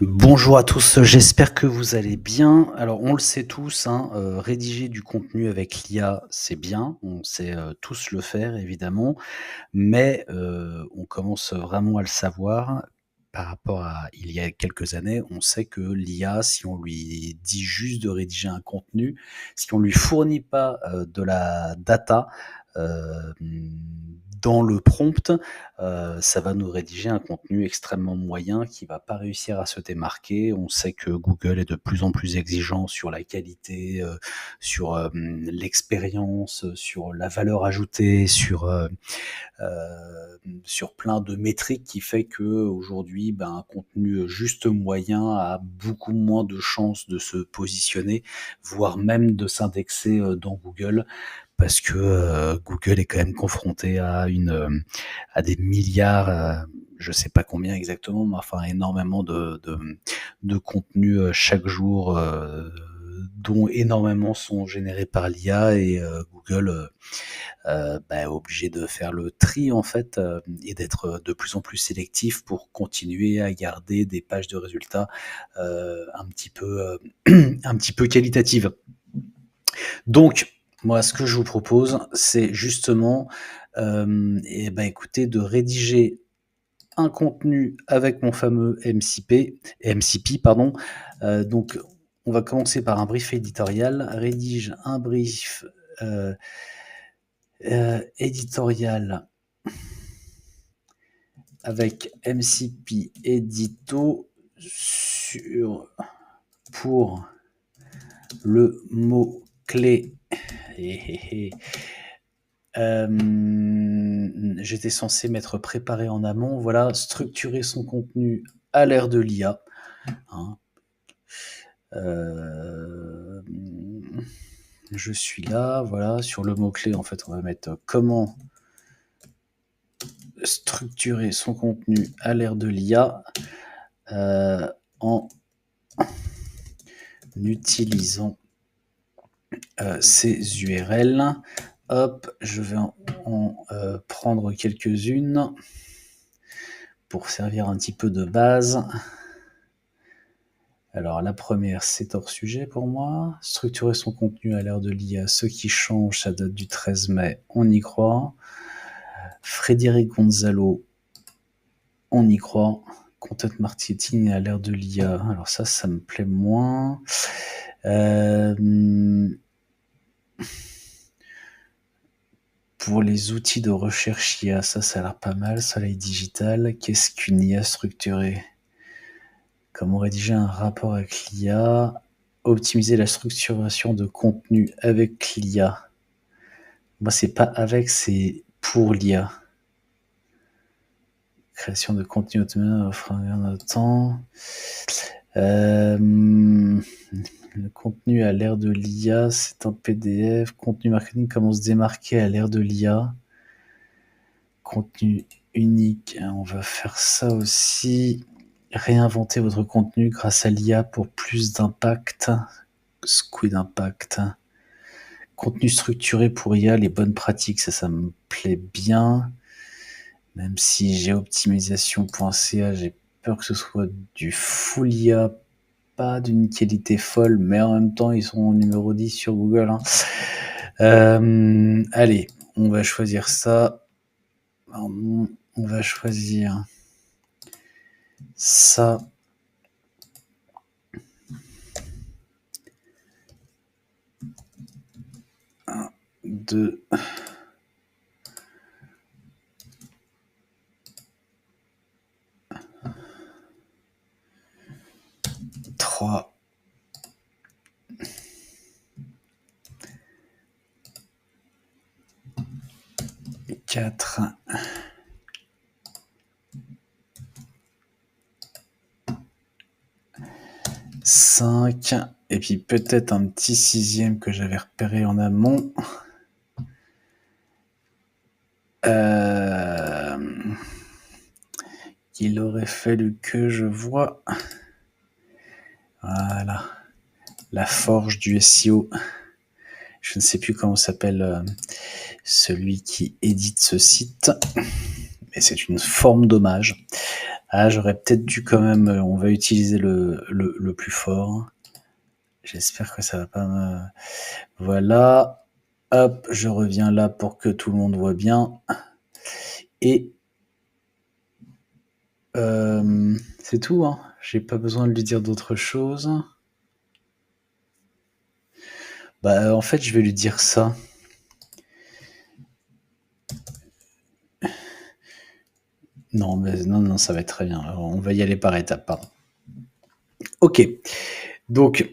Bonjour à tous, j'espère que vous allez bien. Alors on le sait tous, hein, rédiger du contenu avec l'IA, c'est bien, on sait, tous le faire évidemment, mais on commence vraiment à le savoir par rapport à il y a quelques années. On sait que l'IA, si on lui dit juste de rédiger un contenu, si on lui fournit pas, de la data, hem, dans le prompt, ça va nous rédiger un contenu extrêmement moyen qui va pas réussir à se démarquer. On sait que Google est de plus en plus exigeant sur la qualité, sur, l'expérience, sur la valeur ajoutée, sur plein de métriques qui fait qu'aujourd'hui, ben, un contenu juste moyen a beaucoup moins de chances de se positionner, voire même de s'indexer, dans Google parce que, Google est quand même confronté à des milliards, je sais pas combien exactement, mais enfin énormément de contenus, chaque jour, dont énormément sont générés par l'IA et Google, bah, est obligé de faire le tri en fait, et d'être de plus en plus sélectif pour continuer à garder des pages de résultats, un petit peu, un petit peu qualitatives. Donc, moi, ce que je vous propose, c'est justement, et bah, écoutez, de rédiger un contenu avec mon fameux MCP pardon. Donc, on va commencer par un brief éditorial. Rédige un brief, éditorial avec MCP Edito pour le mot-clé. J'étais censé m'être préparé en amont. Voilà, structurer son contenu à l'ère de l'IA. Hein. Je suis là, voilà, sur le mot-clé, en fait, on va mettre comment structurer son contenu à l'ère de l'IA en utilisant ces URL. Hop, je vais en prendre quelques-unes pour servir un petit peu de base. Alors la première, c'est hors sujet pour moi. Structurer son contenu à l'ère de l'IA, ce qui change, ça date du 13 mai, on y croit. Frédéric Gonzalo, on y croit. Content marketing à l'ère de l'IA, alors ça me plaît moins. Pour les outils de recherche IA, ça a l'air pas mal. Soleil digital, qu'est-ce qu'une IA structurée? Comment rédiger un rapport avec l'IA? Optimiser la structuration de contenu avec l'IA. Moi, c'est pas avec, c'est pour l'IA. Création de contenu autonome offre un gain de temps. Le contenu à l'ère de l'IA, c'est un PDF. Contenu marketing, comment se démarquer à l'ère de l'IA? Contenu unique, on va faire ça aussi. Réinventer votre contenu grâce à l'IA pour plus d'impact. Squid Impact. Contenu structuré pour IA, les bonnes pratiques, ça me plaît bien. Même si géoptimisation.ca, j'ai peur que ce soit du full IA, pas d'une qualité folle, mais en même temps, ils sont numéro 10 sur Google. Hein. Allez, on va choisir ça. On va choisir ça. 1, 2. 3. 4. 5. Et puis peut-être un petit 6e que j'avais repéré en amont. Il aurait fallu que je vois. Voilà. La forge du SEO. Je ne sais plus comment s'appelle celui qui édite ce site. Mais c'est une forme d'hommage. Ah, j'aurais peut-être dû quand même, on va utiliser le plus fort. J'espère que ça va pas me... Voilà. Hop, je reviens là pour que tout le monde voit bien. Et c'est tout, hein. J'ai pas besoin de lui dire d'autre chose. Bah, en fait, je vais lui dire ça. Non, mais non, ça va être très bien. Alors, on va y aller par étapes, pardon. Ok. Donc,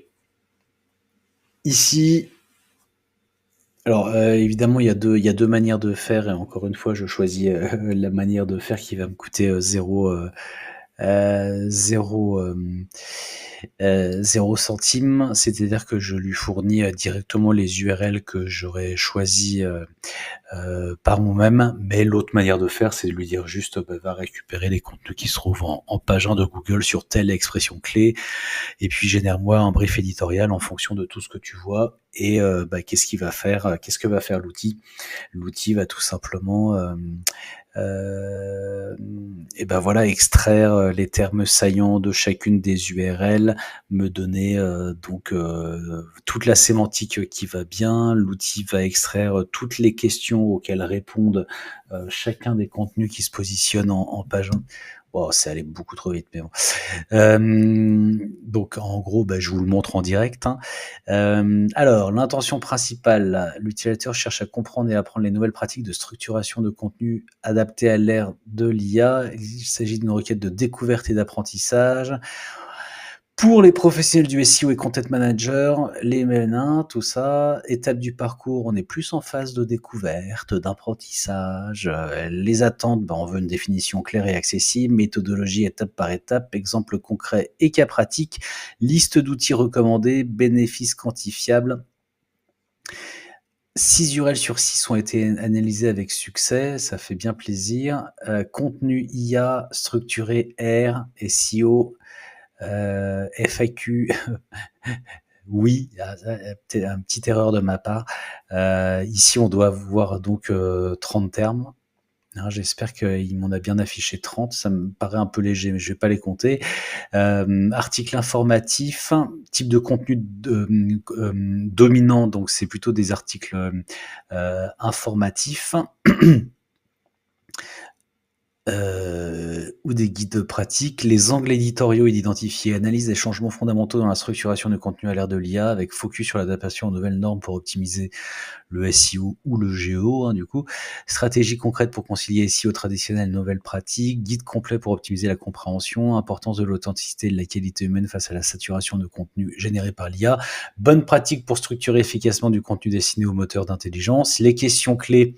ici, alors évidemment, il y a deux manières de faire, et encore une fois, je choisis la manière de faire qui va me coûter 0 centime, c'est-à-dire que je lui fournis directement les URL que j'aurais choisi par moi-même, mais l'autre manière de faire, c'est de lui dire juste va récupérer les contenus qui se trouvent en page 1 de Google sur telle expression clé, et puis génère-moi un brief éditorial en fonction de tout ce que tu vois, et qu'est-ce qu'il va faire, qu'est-ce que va faire l'outil. L'outil va tout simplement et ben voilà, extraire les termes saillants de chacune des URL, me donner donc toute la sémantique qui va bien. L'outil va extraire toutes les questions auxquelles répondent chacun des contenus qui se positionnent en page 1. Wow, c'est allé beaucoup trop vite, mais bon. Donc en gros, je vous le montre en direct, hein. Alors, l'intention principale, l'utilisateur cherche à comprendre et apprendre les nouvelles pratiques de structuration de contenu adaptées à l'ère de l'IA. Il s'agit d'une requête de découverte et d'apprentissage. Pour les professionnels du SEO et content manager, les ML1, tout ça, étape du parcours, on est plus en phase de découverte, d'apprentissage. Les attentes, on veut une définition claire et accessible, méthodologie étape par étape, exemple concret et cas pratique, liste d'outils recommandés, bénéfices quantifiables. 6 URL sur 6 ont été analysés avec succès, ça fait bien plaisir. Contenu IA, structuré R, SEO, FAQ, oui, peut-être une petite erreur de ma part. Ici, on doit voir donc 30 termes. Hein, j'espère qu'il m'en a bien affiché 30. Ça me paraît un peu léger, mais je vais pas les compter. Article informatif, type de contenu dominant, donc c'est plutôt des articles informatifs. Ou des guides pratiques. Les angles éditoriaux identifiés, analyse des changements fondamentaux dans la structuration de contenu à l'ère de l'IA, avec focus sur l'adaptation aux nouvelles normes pour optimiser le SEO ou le GEO, hein, du coup. Stratégie concrète pour concilier SEO traditionnel et nouvelles pratiques. Guide complet pour optimiser la compréhension. Importance de l'authenticité et de la qualité humaine face à la saturation de contenu généré par l'IA. Bonne pratique pour structurer efficacement du contenu destiné aux moteurs d'intelligence. Les questions clés.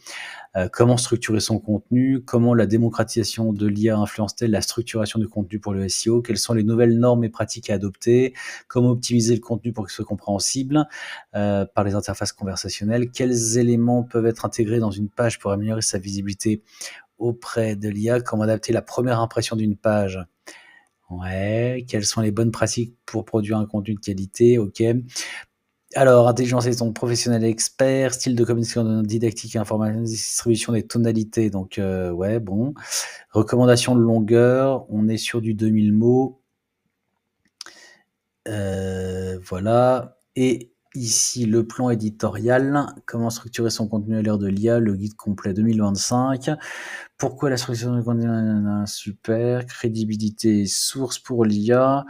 Comment structurer son contenu, comment la démocratisation de l'IA influence-t-elle la structuration du contenu pour le SEO, quelles sont les nouvelles normes et pratiques à adopter, comment optimiser le contenu pour qu'il soit compréhensible par les interfaces conversationnelles, quels éléments peuvent être intégrés dans une page pour améliorer sa visibilité auprès de l'IA, comment adapter la première impression d'une page. Ouais, quelles sont les bonnes pratiques pour produire un contenu de qualité, ok. Alors, intelligence et ton professionnel expert, style de communication didactique et informatique, distribution des tonalités, donc ouais, bon. Recommandation de longueur, on est sur du 2000 mots. Voilà. Et ici, le plan éditorial, comment structurer son contenu à l'ère de l'IA, le guide complet 2025. Pourquoi la structuration du contenu, super, crédibilité, source pour l'IA,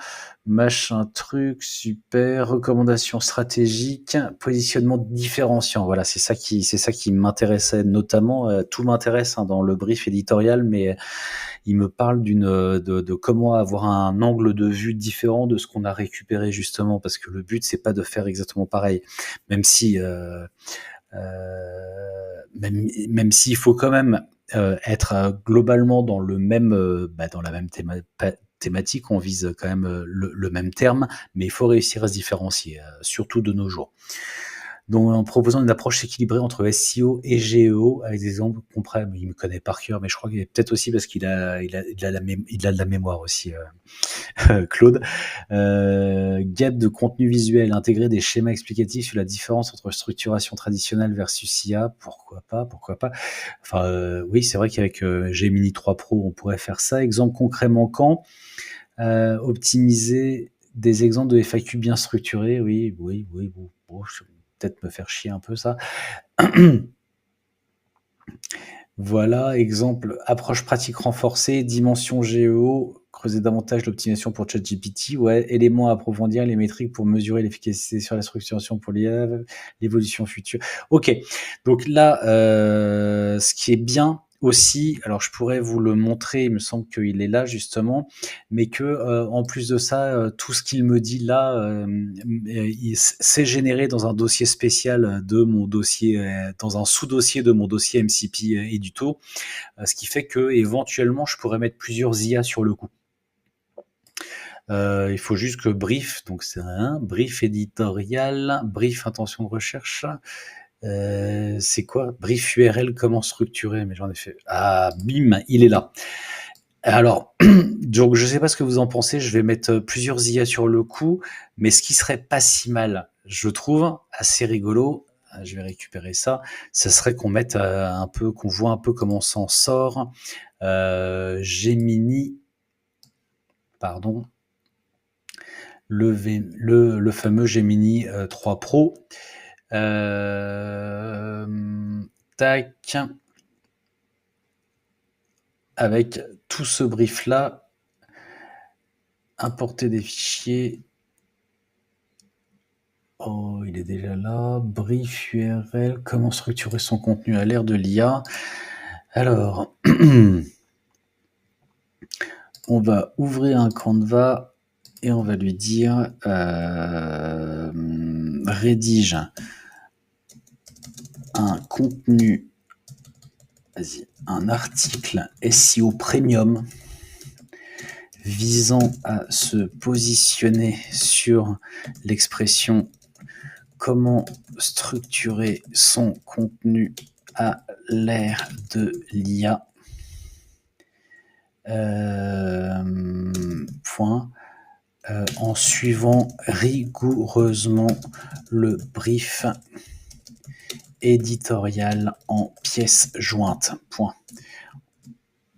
machin truc, super, recommandation stratégique, positionnement différenciant. Voilà, c'est ça qui m'intéressait notamment. Tout m'intéresse dans le brief éditorial, mais il me parle de comment avoir un angle de vue différent de ce qu'on a récupéré justement, parce que le but c'est pas de faire exactement pareil, même si même s'il faut quand même être globalement dans le même dans la même thématique, on vise quand même le même terme, mais il faut réussir à se différencier, surtout de nos jours. Donc en proposant une approche équilibrée entre SEO et GEO, avec des exemples concrets. Il me connaît par cœur, mais je crois qu'il est peut-être aussi parce qu'il a de la mémoire aussi. Claude. Guide de contenu visuel, intégrer des schémas explicatifs sur la différence entre structuration traditionnelle versus IA, pourquoi pas, pourquoi pas. Enfin, oui, c'est vrai qu'avec Gemini 3 Pro, on pourrait faire ça. Exemple concret manquant, optimiser des exemples de FAQ bien structurés, oui, bon, je vais peut-être me faire chier un peu ça. Voilà, exemple, approche pratique renforcée, dimension géo, creuser davantage l'optimisation pour ChatGPT, ouais, éléments à approfondir, les métriques pour mesurer l'efficacité sur la structuration pour l'IA, l'évolution future. Ok, donc là, ce qui est bien aussi, alors je pourrais vous le montrer, il me semble qu'il est là justement, mais que en plus de ça, tout ce qu'il me dit là, c'est généré dans un dossier spécial de mon dossier, dans un sous-dossier de mon dossier MCP Édito, ce qui fait que éventuellement je pourrais mettre plusieurs IA sur le coup. Il faut juste que brief, donc c'est un brief éditorial, brief intention de recherche. C'est quoi? Brief URL, comment structurer? Mais j'en ai fait. Ah, bim, il est là. Alors, donc je sais pas ce que vous en pensez, je vais mettre plusieurs IA sur le coup, mais ce qui serait pas si mal, je trouve, assez rigolo, je vais récupérer ça, ce serait qu'on mette un peu, qu'on voit un peu comment on s'en sort. Gemini, pardon, le fameux Gemini 3 Pro. Tac. Avec tout ce brief-là, importer des fichiers. Oh, il est déjà là. Brief URL, comment structurer son contenu à l'ère de l'IA. Alors, on va ouvrir un Canva et on va lui dire rédige un contenu, vas-y, un article SEO Premium visant à se positionner sur l'expression comment structurer son contenu à l'ère de l'IA. En suivant rigoureusement le brief éditorial en pièces jointes. Point.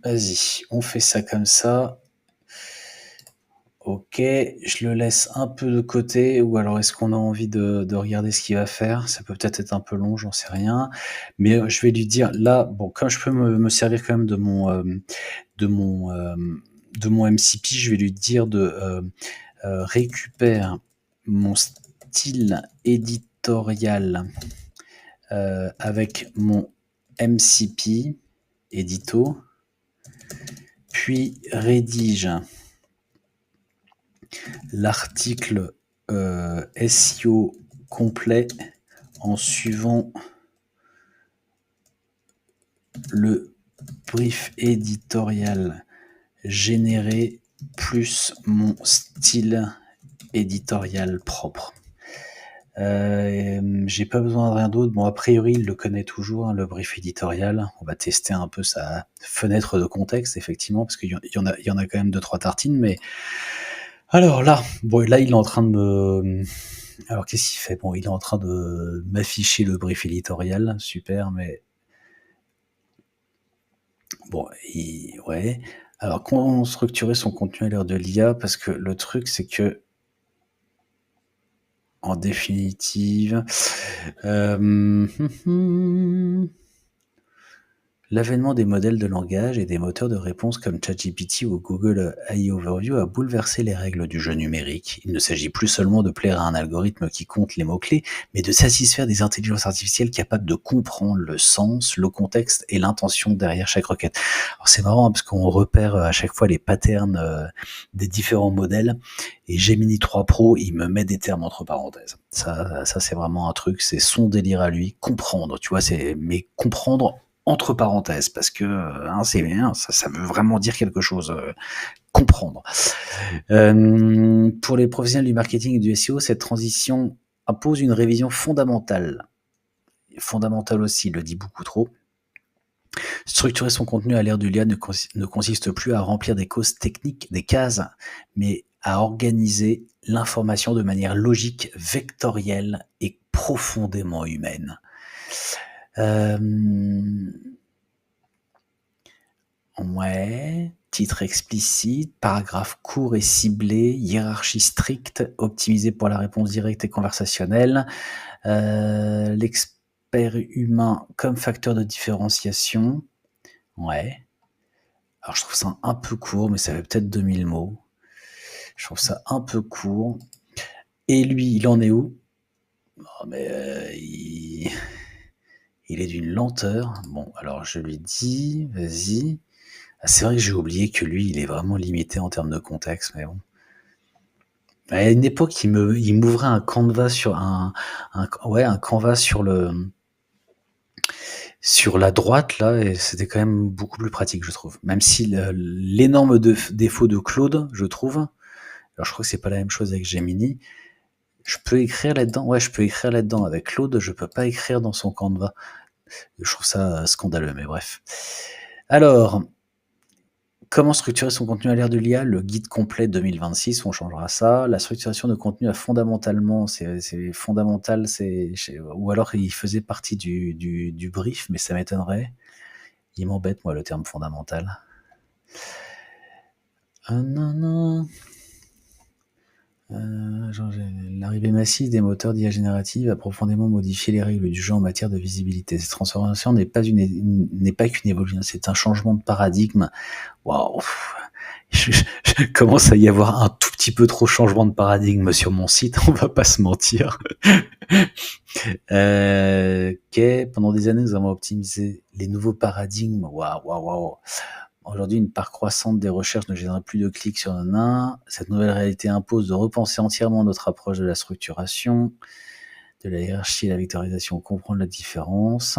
Vas-y, on fait ça comme ça. Ok, je le laisse un peu de côté, ou alors est-ce qu'on a envie de regarder ce qu'il va faire? Ça peut peut-être être un peu long, j'en sais rien. Mais je vais lui dire, là, bon, comme je peux me servir quand même de mon MCP, je vais lui dire de récupère mon style éditorial avec mon MCP édito, puis rédige l'article SEO complet en suivant le brief éditorial généré plus mon style éditorial propre. J'ai pas besoin de rien d'autre. Bon, a priori, il le connaît toujours, hein, le brief éditorial. On va tester un peu sa fenêtre de contexte, effectivement, parce qu'il y en a quand même 2-3 tartines, mais alors là, bon, là, il est en train de me... Alors, qu'est-ce qu'il fait? Bon, il est en train de m'afficher le brief éditorial, super, mais... Bon, ouais. Alors, comment structurer son contenu à l'heure de l'IA? Parce que le truc, c'est que, en définitive... L'avènement des modèles de langage et des moteurs de réponse comme ChatGPT ou Google AI Overview a bouleversé les règles du jeu numérique. Il ne s'agit plus seulement de plaire à un algorithme qui compte les mots-clés, mais de satisfaire des intelligences artificielles capables de comprendre le sens, le contexte et l'intention derrière chaque requête. Alors c'est marrant parce qu'on repère à chaque fois les patterns des différents modèles, et Gemini 3 Pro, il me met des termes entre parenthèses. Ça c'est vraiment un truc, c'est son délire à lui, comprendre, tu vois, mais comprendre entre parenthèses, parce que c'est bien, ça veut vraiment dire quelque chose, comprendre. Pour les professionnels du marketing et du SEO, cette transition impose une révision fondamentale. Fondamentale aussi, il le dit beaucoup trop. Structurer son contenu à l'ère du l'IA ne consiste plus à remplir des causes techniques, des cases, mais à organiser l'information de manière logique, vectorielle et profondément humaine. Ouais, titre explicite, paragraphe court et ciblé, hiérarchie stricte, optimisé pour la réponse directe et conversationnelle, l'expert humain comme facteur de différenciation. Ouais. Alors je trouve ça un peu court, mais ça fait peut-être 2000 mots. Je trouve ça un peu court. Et lui, il en est où? Oh, mais il est d'une lenteur. Bon, alors je lui dis, vas-y. Ah, c'est vrai que j'ai oublié que lui, il est vraiment limité en termes de contexte, mais bon. À une époque, il m'ouvrait un canvas sur un canvas sur la droite là, et c'était quand même beaucoup plus pratique, je trouve. Même si l'énorme défaut de Claude, je trouve. Alors je crois que c'est pas la même chose avec Gemini. Je peux écrire là-dedans. Ouais, je peux écrire là-dedans. Avec Claude, je peux pas écrire dans son Canva. Je trouve ça scandaleux, mais bref. Alors, comment structurer son contenu à l'ère de l'IA? Le guide complet 2026, on changera ça. La structuration de contenu a fondamentalement, c'est fondamental, ou alors il faisait partie du brief, mais ça m'étonnerait. Il m'embête, moi, le terme fondamental. Non, non. L'arrivée massive des moteurs d'IA générative a profondément modifié les règles du jeu en matière de visibilité. Cette transformation n'est pas qu'une évolution, c'est un changement de paradigme. Waouh! Je commence à y avoir un tout petit peu trop changement de paradigme sur mon site, on va pas se mentir. Pendant des années, nous avons optimisé les nouveaux paradigmes. Waouh. Aujourd'hui, une part croissante des recherches ne génère plus de clics sur un. Cette nouvelle réalité impose de repenser entièrement notre approche de la structuration, de la hiérarchie et la vectorisation, comprendre la différence.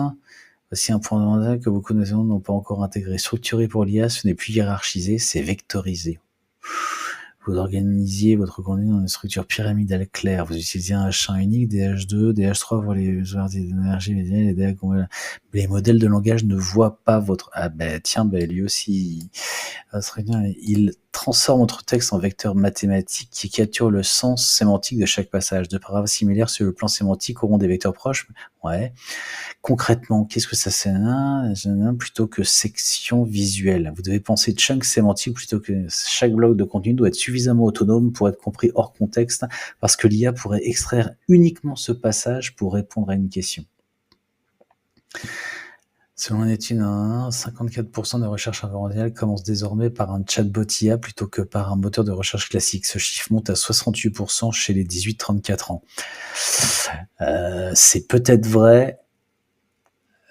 Voici un point fondamental que beaucoup de nations n'ont pas encore intégré. Structuré pour l'IA, ce n'est plus hiérarchisé, c'est vectorisé. Vous organisiez votre contenu dans une structure pyramidale claire. Vous utilisez un H1 unique, DH2, DH3 pour les usages d'énergie médiane, les modèles de langage ne voient pas votre... Ah ben tiens, ben lui aussi, il transforme votre texte en vecteur mathématique qui capture le sens sémantique de chaque passage. Deux paragraphes similaires sur le plan sémantique auront des vecteurs proches. Ouais. Concrètement, qu'est-ce que ça sert plutôt que section visuelle? Vous devez penser chunk sémantique plutôt que chaque bloc de contenu doit être suffisamment autonome pour être compris hors contexte, parce que l'IA pourrait extraire uniquement ce passage pour répondre à une question. Selon une étude, 54% des recherches environnementales commencent désormais par un chatbot IA plutôt que par un moteur de recherche classique. Ce chiffre monte à 68% chez les 18-34 ans. C'est peut-être vrai,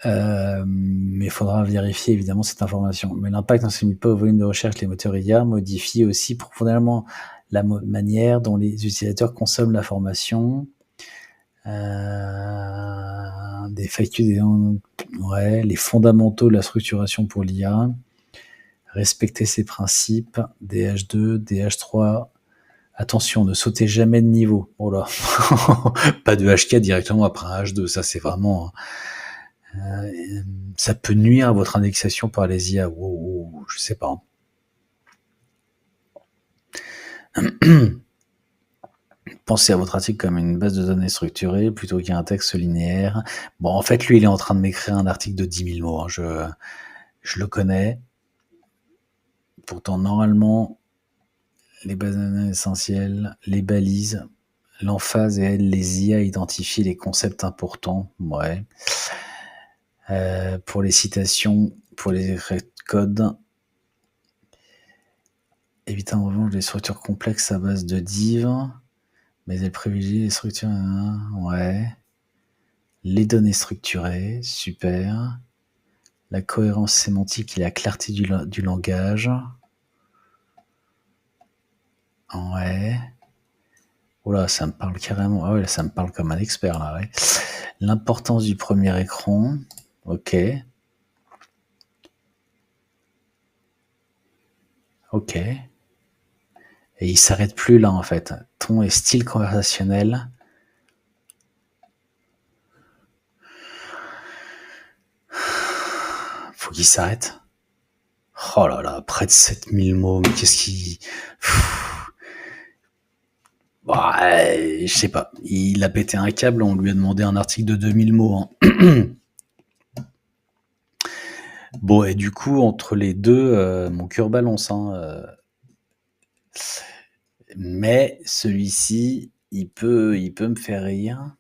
mais il faudra vérifier évidemment cette information. Mais l'impact ne se limite pas au volume de recherche. Les moteurs IA modifient aussi profondément la manière dont les utilisateurs consomment l'information. Des facultés, les fondamentaux de la structuration pour l'IA. Respecter ses principes. DH2, DH3. Attention, ne sautez jamais de niveau. Oh là, pas de H4 directement après un H2. Ça, c'est vraiment... ça peut nuire à votre indexation par les IA. Wow, je sais pas. Pensez à votre article comme une base de données structurée plutôt qu'un texte linéaire. Bon, en fait, lui, il est en train de m'écrire un article de 10 000 mots. Hein. Je le connais. Pourtant, normalement, les bases de données essentielles, les balises, l'emphase et aide les IA à identifier les concepts importants. Ouais. Pour les citations, pour les codes, éviter en revanche les structures complexes à base de div, mais elle privilégie les structures. Ouais. Les données structurées, super. La cohérence sémantique et la clarté du langage. Ouais. Oula, ça me parle carrément. Ah ouais, ça me parle comme un expert là. Ouais. L'importance du premier écran. Ok. Ok. Et il s'arrête plus là en fait. Ton et style conversationnel. Faut faut qu'il s'arrête. Oh là là, près de 7000 mots, mais qu'est-ce qui... Bah, je sais pas. Il a pété un câble, on lui a demandé un article de 2000 mots. Hein. Bon, et du coup, entre les deux, mon cœur balance. Hein. Mais celui-ci, il peut me faire rire.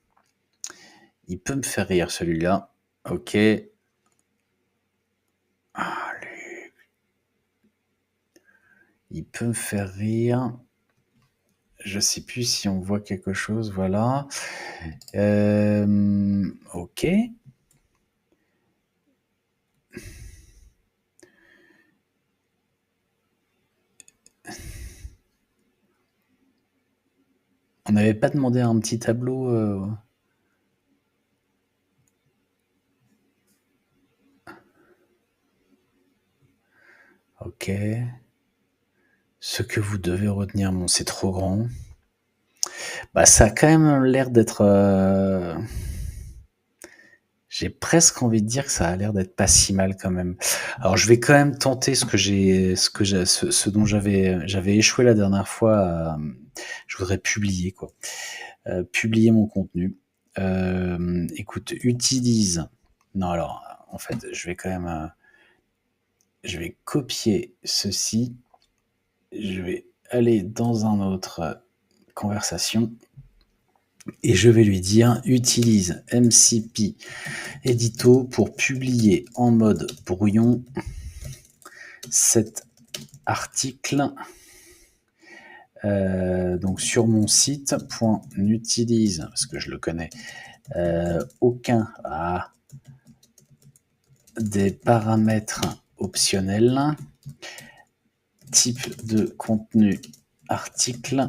Il peut me faire rire, celui-là. Ok. Allez. Il peut me faire rire. Je sais plus si on voit quelque chose. Voilà. Ok. On n'avait pas demandé un petit tableau. Ok. Ce que vous devez retenir, bon, c'est trop grand. Bah, ça a quand même l'air d'être. J'ai presque envie de dire que ça a l'air d'être pas si mal quand même. Alors, je vais quand même tenter ce dont j'avais échoué la dernière fois. Je voudrais publier quoi. Publier mon contenu. Écoute, utilise. Non, alors, en fait, je vais quand même. Je vais copier ceci. Je vais aller dans un autre conversation et je vais lui dire utilise MCP Edito pour publier en mode brouillon cet article donc sur mon site n'utilise parce que je le connais aucun des paramètres optionnels type de contenu article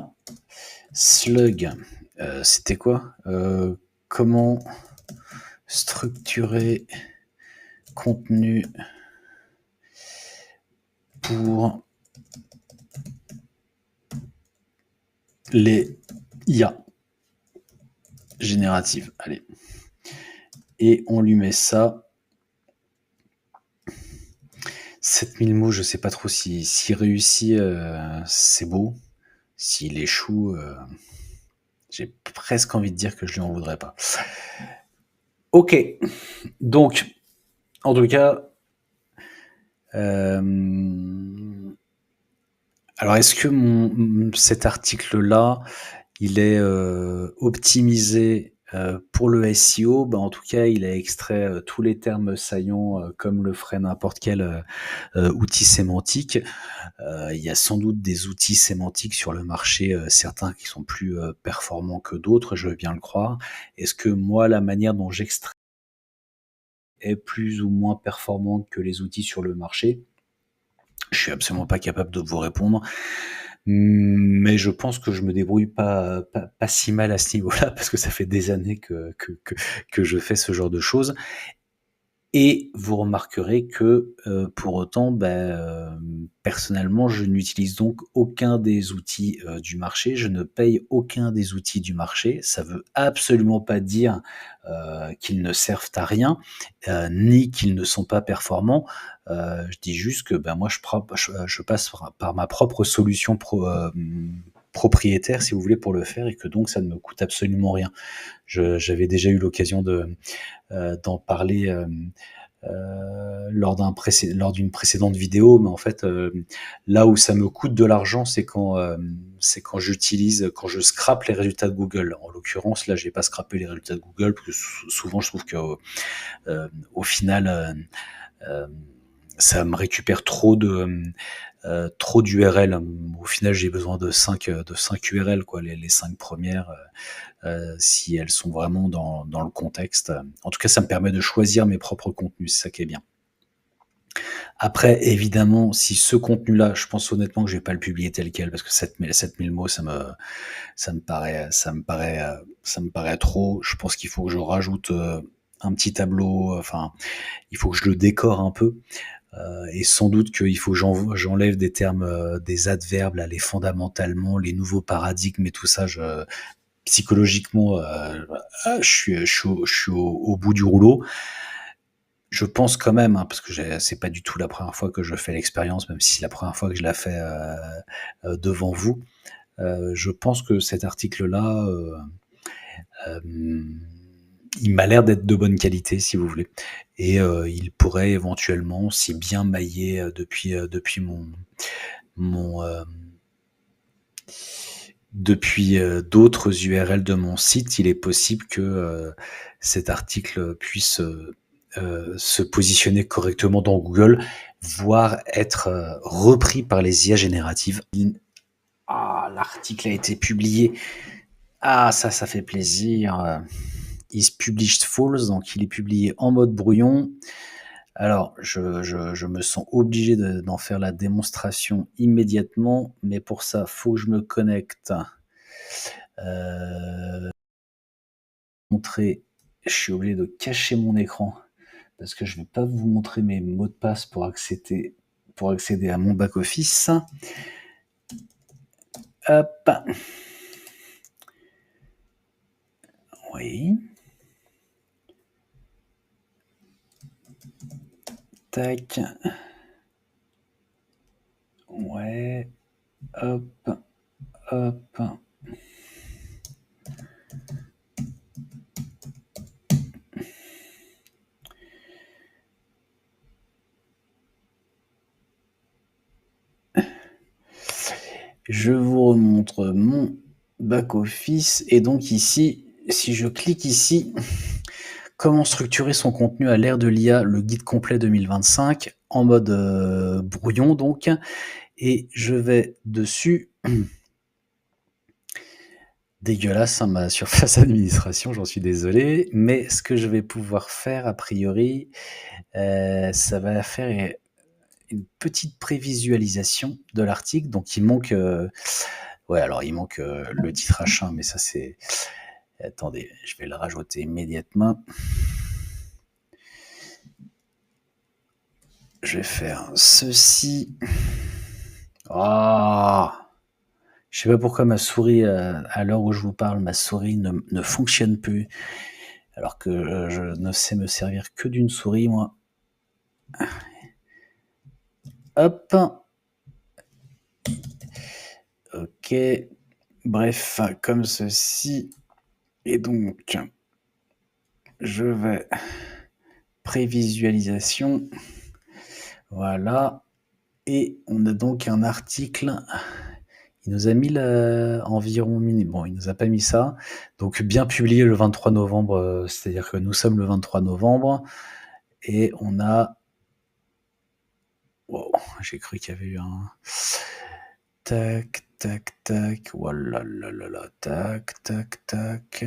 slug c'était quoi comment structurer contenu pour les IA génératives. Allez. Et on lui met ça. 7000 mots, je sais pas trop s'il réussit, c'est beau. S'il échoue, j'ai presque envie de dire que je lui en voudrais pas. Ok, donc, en tout cas, alors est-ce que cet article-là, il est optimisé pour le SEO? En tout cas, il a extrait tous les termes saillants comme le ferait n'importe quel outil sémantique. Il y a sans doute des outils sémantiques sur le marché, certains qui sont plus performants que d'autres, je veux bien le croire. Est-ce que moi, la manière dont j'extrais est plus ou moins performante que les outils sur le marché? Je suis absolument pas capable de vous répondre. Mais je pense que je me débrouille pas si mal à ce niveau-là, parce que ça fait des années que je fais ce genre de choses. Et vous remarquerez que pour autant, personnellement, je n'utilise donc aucun des outils du marché. Je ne paye aucun des outils du marché. Ça veut absolument pas dire qu'ils ne servent à rien, ni qu'ils ne sont pas performants. Je dis juste que moi, je passe par ma propre solution propriétaire, si vous voulez, pour le faire, et que donc ça ne me coûte absolument rien. J'avais déjà eu l'occasion d'en parler lors d'une précédente vidéo, mais en fait, là où ça me coûte de l'argent, c'est quand je scrape les résultats de Google. En l'occurrence, là, j'ai pas scrapé les résultats de Google parce que souvent, je trouve que au final, ça me récupère trop d'URL. Au final, j'ai besoin de 5 URL, quoi, les 5 premières, si elles sont vraiment dans le contexte. En tout cas, ça me permet de choisir mes propres contenus, c'est ça qui est bien. Après, évidemment, si ce contenu-là, je pense honnêtement que je vais pas le publier tel quel, parce que 7000 mots, ça me paraît trop. Je pense qu'il faut que je rajoute un petit tableau, enfin, il faut que je le décore un peu. Et sans doute qu'il faut que j'enlève des termes, des adverbes, là, les fondamentalement, les nouveaux paradigmes et tout ça. Psychologiquement, je suis au bout du rouleau. je pense quand même, hein, parce que c'est pas du tout la première fois que je fais l'expérience, même si c'est la première fois que je la fais devant vous. Je pense que cet article-là, hem, il m'a l'air d'être de bonne qualité, si vous voulez, et il pourrait éventuellement, si bien maillé depuis mon depuis d'autres URL de mon site, il est possible que cet article puisse se positionner correctement dans Google, voire être repris par les IA génératives. Ah, l'article a été publié. Ah, ça fait plaisir. Is published false, donc il est publié en mode brouillon. Alors, je me sens obligé d'en faire la démonstration immédiatement, mais pour ça, faut que je me connecte. Montrer, je suis obligé de cacher mon écran parce que je ne vais pas vous montrer mes mots de passe pour accéder à mon back-office. Hop. Oui. Tac. Ouais. Hop. Hop. Je vous remontre mon back-office. Et donc ici, si je clique ici, comment structurer son contenu à l'ère de l'IA, le guide complet 2025, en mode brouillon donc. Et je vais dessus. Dégueulasse, hein, ma surface d'administration, j'en suis désolé. Mais ce que je vais pouvoir faire, a priori, ça va faire une petite prévisualisation de l'article. Donc il manque, ouais, alors il manque le titre H1, mais ça c'est. Attendez, je vais le rajouter immédiatement. Je vais faire ceci. Ah, je sais pas pourquoi ma souris, à l'heure où je vous parle, ma souris ne fonctionne plus, alors que je ne sais me servir que d'une souris, moi. Hop. Ok. Bref, comme ceci. Et donc, je vais prévisualisation. Voilà. Et on a donc un article. Il nous a mis environ bon, il nous a pas mis ça. Donc bien publié le 23 novembre, c'est-à-dire que nous sommes le 23 novembre et on a. Wow, j'ai cru qu'il y avait eu un. Tac, tac, tac. Voilà, là, là, là, tac, tac, tac.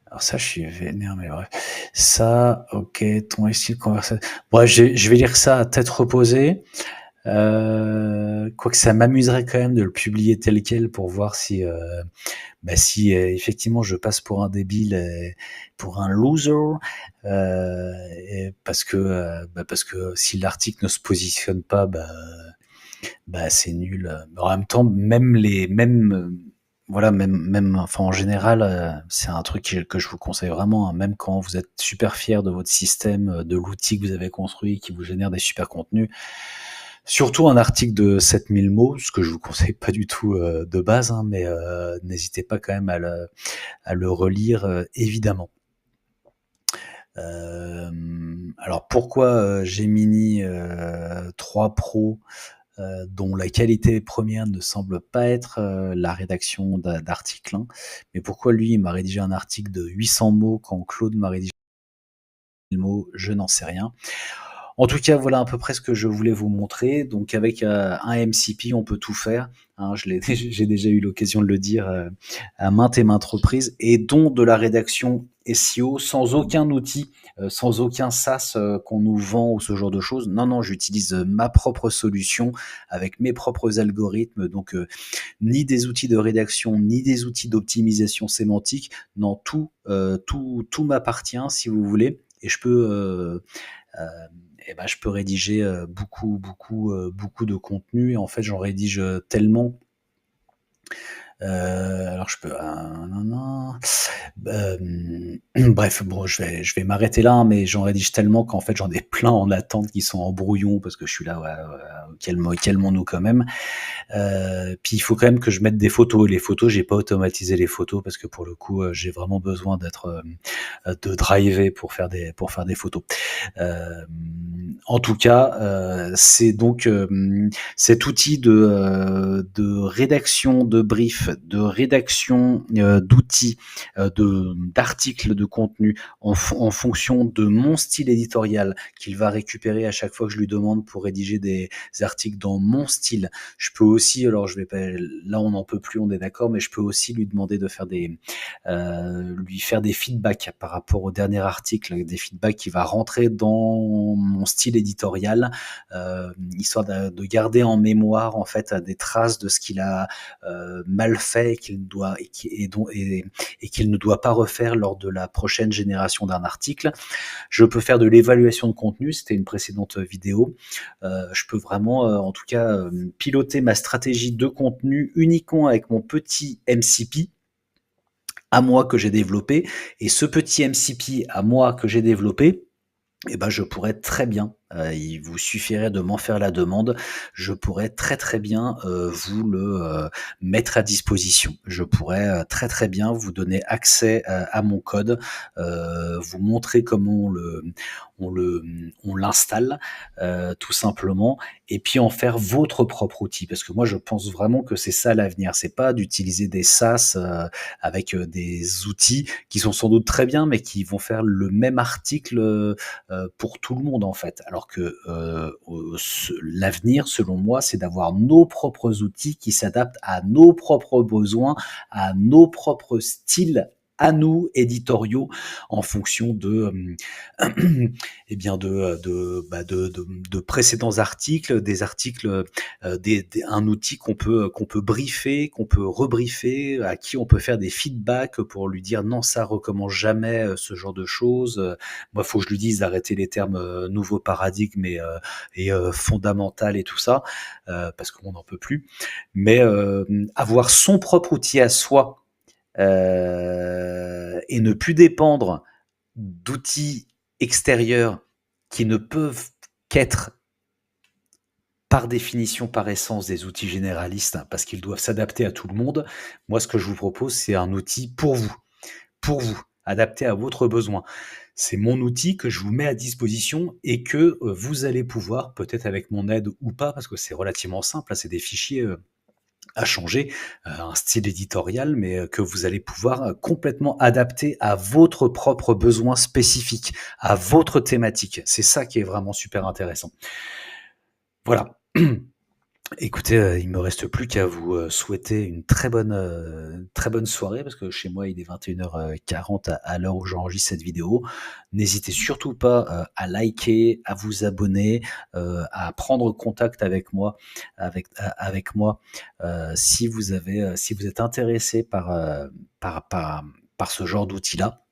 Alors ça, je suis vénère, mais bref. Ça, ok, ton style de conversation. Bref, je vais lire ça à tête reposée. Quoique ça m'amuserait quand même de le publier tel quel pour voir si, si effectivement je passe pour un débile, pour un loser, parce que si l'article ne se positionne pas, c'est nul. En même temps, voilà, même, enfin en général, c'est un truc que je vous conseille vraiment, hein, même quand vous êtes super fier de votre système, de l'outil que vous avez construit, qui vous génère des super contenus. Surtout un article de 7000 mots, ce que je vous conseille pas du tout de base, hein, mais n'hésitez pas quand même à le relire, évidemment. Alors pourquoi Gemini 3 Pro, dont la qualité première ne semble pas être la rédaction d'articles, hein, mais pourquoi lui il m'a rédigé un article de 800 mots quand Claude m'a rédigé 1000 mots, je n'en sais rien. En tout cas, voilà à peu près ce que je voulais vous montrer. Donc avec un MCP, on peut tout faire, hein, j'ai déjà eu l'occasion de le dire à maintes et maintes reprises, et dont de la rédaction SEO sans aucun outil, sans aucun SaaS qu'on nous vend ou ce genre de choses. Non, non, j'utilise ma propre solution avec mes propres algorithmes, donc ni des outils de rédaction, ni des outils d'optimisation sémantique. Non, tout m'appartient, si vous voulez, et euh, je peux rédiger beaucoup de contenu. Et en fait, j'en rédige tellement Alors je peux nan, nan. Bref, bon, je vais m'arrêter là, hein, mais j'en rédige tellement qu'en fait, j'en ai plein en attente qui sont en brouillon parce que je suis là, ouais, calmons-nous quand même. Puis il faut quand même que je mette des photos. Les photos, j'ai pas automatisé les photos parce que pour le coup, j'ai vraiment besoin de driver pour faire des photos. En tout cas, c'est donc cet outil de rédaction de brief, de rédaction d'outils, d'articles de contenu en fonction de mon style éditorial qu'il va récupérer à chaque fois que je lui demande pour rédiger des articles dans mon style. Je peux aussi, alors je vais pas, là on n'en peut plus, on est d'accord, mais je peux aussi lui demander de faire lui faire des feedbacks par rapport au dernier article, des feedbacks qui va rentrer dans mon style éditorial, histoire de garder en mémoire en fait des traces de ce qu'il a mal fait et qu'il ne doit pas refaire lors de la prochaine génération d'un article. Je peux faire de l'évaluation de contenu, c'était une précédente vidéo. Je peux vraiment, en tout cas, piloter ma stratégie de contenu uniquement avec mon petit MCP à moi que j'ai développé. Et ce petit MCP à moi que j'ai développé, eh ben, je pourrais très bien, il vous suffirait de m'en faire la demande, je pourrais très très bien vous le mettre à disposition. Je pourrais très très bien vous donner accès à mon code, vous montrer comment on le, on l'installe tout simplement, et puis en faire votre propre outil. Parce que moi, je pense vraiment que c'est ça l'avenir. C'est pas d'utiliser des SaaS avec des outils qui sont sans doute très bien, mais qui vont faire le même article pour tout le monde en fait. Alors que l'avenir, selon moi, c'est d'avoir nos propres outils qui s'adaptent à nos propres besoins, à nos propres styles à nous éditoriaux en fonction de eh bien de précédents articles, des articles, un outil qu'on peut briefer, qu'on peut rebriefer, à qui on peut faire des feedbacks pour lui dire non, ça recommence jamais ce genre de choses. Moi, faut que je lui dise d'arrêter les termes nouveau paradigme et fondamental et tout ça parce qu'on n'en peut plus. Mais avoir son propre outil à soi et ne plus dépendre d'outils extérieurs qui ne peuvent qu'être par définition, par essence, des outils généralistes, parce qu'ils doivent s'adapter à tout le monde. Moi, ce que je vous propose, c'est un outil pour vous, adapté à votre besoin. C'est mon outil que je vous mets à disposition et que vous allez pouvoir, peut-être avec mon aide ou pas, parce que c'est relativement simple, là, c'est des fichiers à changer, un style éditorial, mais que vous allez pouvoir complètement adapter à votre propre besoin spécifique, à votre thématique. C'est ça qui est vraiment super intéressant. Voilà. Écoutez, il me reste plus qu'à vous souhaiter une très bonne soirée parce que chez moi il est 21h40 à l'heure où j'enregistre cette vidéo. N'hésitez surtout pas à liker, à vous abonner, à prendre contact avec moi si vous êtes intéressé par ce genre d'outil-là,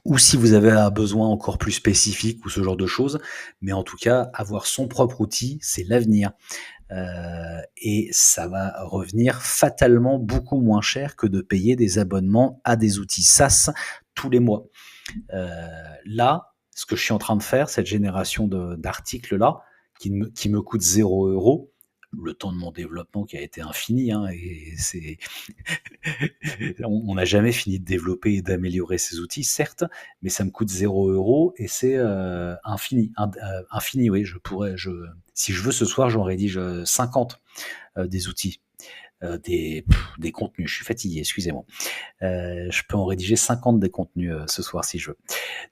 ou si vous avez un besoin encore plus spécifique ou ce genre de choses. Mais en tout cas, avoir son propre outil, c'est l'avenir. Et ça va revenir fatalement beaucoup moins cher que de payer des abonnements à des outils SaaS tous les mois. Là, ce que je suis en train de faire, cette génération d'articles-là, qui me coûte 0 €, le temps de mon développement qui a été infini, hein, et c'est on n'a jamais fini de développer et d'améliorer ces outils, certes, mais ça me coûte 0 € et c'est infini. Infini, oui, si je veux ce soir, j'en rédige 50 des outils. Des contenus, je suis fatigué, excusez-moi. Je peux en rédiger 50 des contenus ce soir si je veux.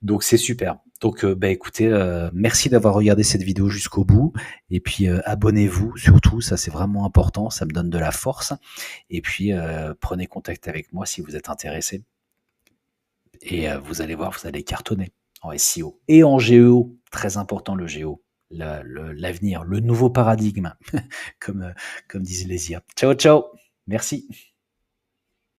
Donc c'est super. Donc écoutez, merci d'avoir regardé cette vidéo jusqu'au bout. Et puis abonnez-vous surtout, ça c'est vraiment important, ça me donne de la force. Et puis prenez contact avec moi si vous êtes intéressé. Et vous allez voir, vous allez cartonner en SEO et en GEO. Très important le GEO, l'avenir, le nouveau paradigme, comme disent les IA. Ciao, ciao. Merci.